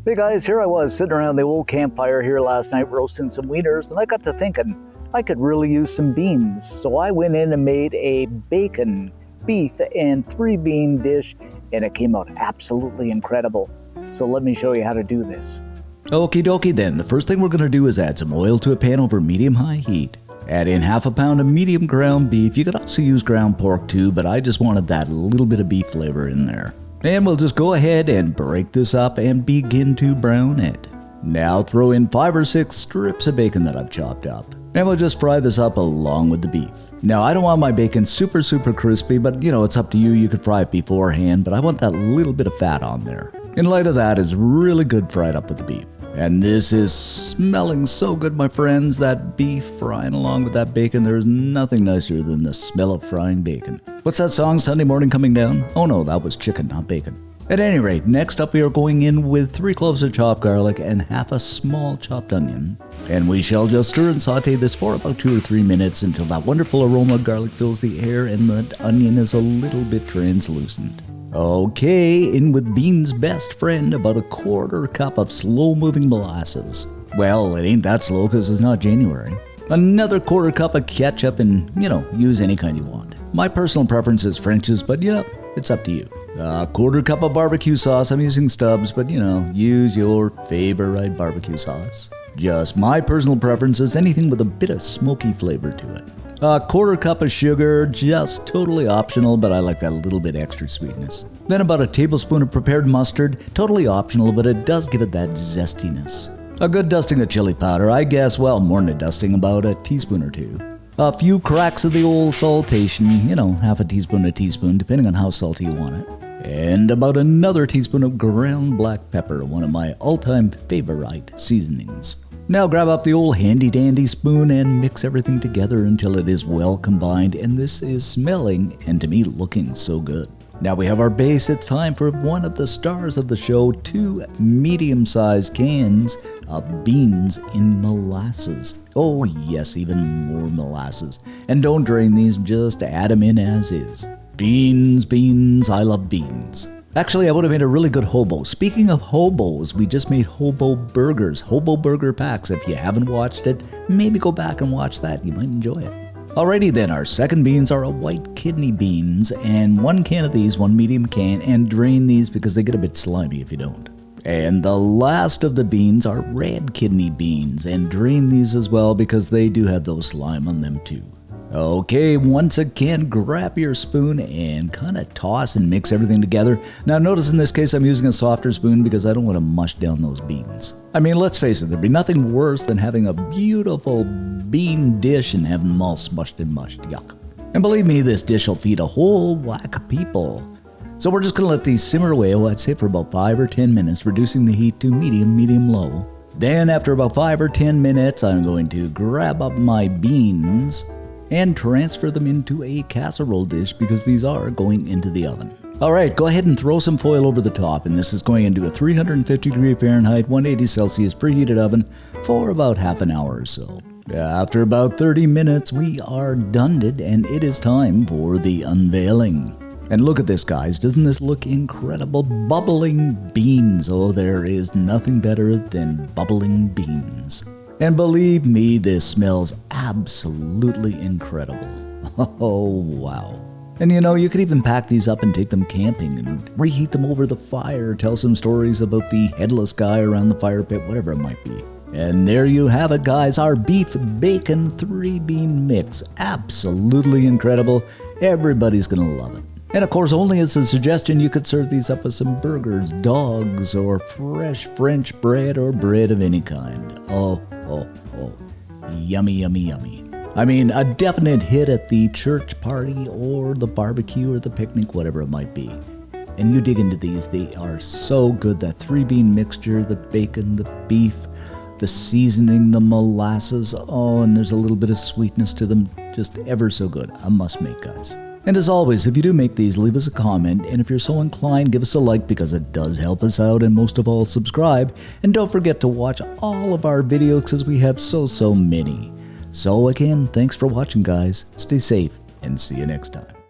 Hey guys, here I was sitting around the old campfire here last night roasting some wieners, and I got to thinking I could really use some beans. So I went in and made a bacon, beef, and 3-bean dish, and it came out absolutely incredible. So let me show you how to do this. Okie dokie then, the first thing we're going to do is add some oil to a pan over medium-high heat. Add in half a pound of medium ground beef. You could also use ground pork too, but I just wanted that little bit of beef flavor in there. And we'll just go ahead and break this up and begin to brown it. Now throw in 5 or 6 strips of bacon that I've chopped up. And we'll just fry this up along with the beef. Now I don't want my bacon super crispy, but it's up to you. You could fry it beforehand, but I want that little bit of fat on there. In light of that, is really good fried up with the beef. And this is smelling so good, my friends. That beef frying along with that bacon, there's nothing nicer than the smell of frying bacon. What's that song, Sunday Morning Coming Down? Oh no, that was chicken, not bacon. At any rate, next up we are going in with 3 cloves of chopped garlic and half a small chopped onion. And we shall just stir and saute this for about 2 or 3 minutes until that wonderful aroma of garlic fills the air and the onion is a little bit translucent. Okay, in with Beans' best friend, about 1/4 cup of slow-moving molasses. Well, it ain't that slow because it's not January. Another 1/4 cup of ketchup and, use any kind you want. My personal preference is French's, but it's up to you. 1/4 cup of barbecue sauce. I'm using Stubbs, but use your favorite barbecue sauce. Just my personal preference is anything with a bit of smoky flavor to it. 1/4 cup of sugar, just totally optional, but I like that little bit extra sweetness. Then about a tablespoon of prepared mustard, totally optional, but it does give it that zestiness. A good dusting of chili powder, I guess, well, more than a dusting, about a teaspoon or 2. A few cracks of the old saltation, half a teaspoon, depending on how salty you want it. And about another teaspoon of ground black pepper, one of my all-time favorite seasonings. Now grab up the old handy-dandy spoon and mix everything together until it is well combined, and this is smelling and to me looking so good. Now we have our base. It's time for one of the stars of the show, 2 medium-sized cans of beans in molasses. Oh yes, even more molasses. And don't drain these, just add them in as is. Beans, I love beans. Actually, I would have made a really good hobo. Speaking of hobos, we just made hobo burgers, hobo burger packs. If you haven't watched it, maybe go back and watch that. You might enjoy it. Alrighty then, our second beans are a white kidney beans, and 1 can of these, 1 medium can, and drain these because they get a bit slimy if you don't. And the last of the beans are red kidney beans, and drain these as well because they do have those slime on them too. Okay, once again, grab your spoon and kind of toss and mix everything together. Now notice in this case I'm using a softer spoon because I don't want to mush down those beans. I mean, let's face it, there'd be nothing worse than having a beautiful bean dish and having them all smushed and mushed. Yuck. And believe me, this dish will feed a whole whack of people. So we're just going to let these simmer away, I'd say for about 5 or 10 minutes, reducing the heat to medium-low. Then after about 5 or 10 minutes, I'm going to grab up my beans and transfer them into a casserole dish because these are going into the oven. Alright, go ahead and throw some foil over the top, and this is going into a 350 degree Fahrenheit, 180 Celsius preheated oven for about half an hour or so. After about 30 minutes, we are done, and it is time for the unveiling. And look at this, guys. Doesn't this look incredible? Bubbling beans. Oh, there is nothing better than bubbling beans. And believe me, this smells absolutely incredible. Oh, wow. And you could even pack these up and take them camping and reheat them over the fire, tell some stories about the headless guy around the fire pit, whatever it might be. And there you have it, guys, our beef bacon 3-bean mix. Absolutely incredible. Everybody's gonna love it. And of course, only as a suggestion, you could serve these up with some burgers, dogs, or fresh French bread or bread of any kind. Oh. Yummy. I mean, a definite hit at the church party or the barbecue or the picnic, whatever it might be. And you dig into these, they are so good. That 3-bean mixture, the bacon, the beef, the seasoning, the molasses. Oh, and there's a little bit of sweetness to them. Just ever so good. A must make, guys. And as always, if you do make these, leave us a comment, and if you're so inclined, give us a like because it does help us out, and most of all, subscribe. And don't forget to watch all of our videos because we have so many. So again, thanks for watching, guys. Stay safe, and see you next time.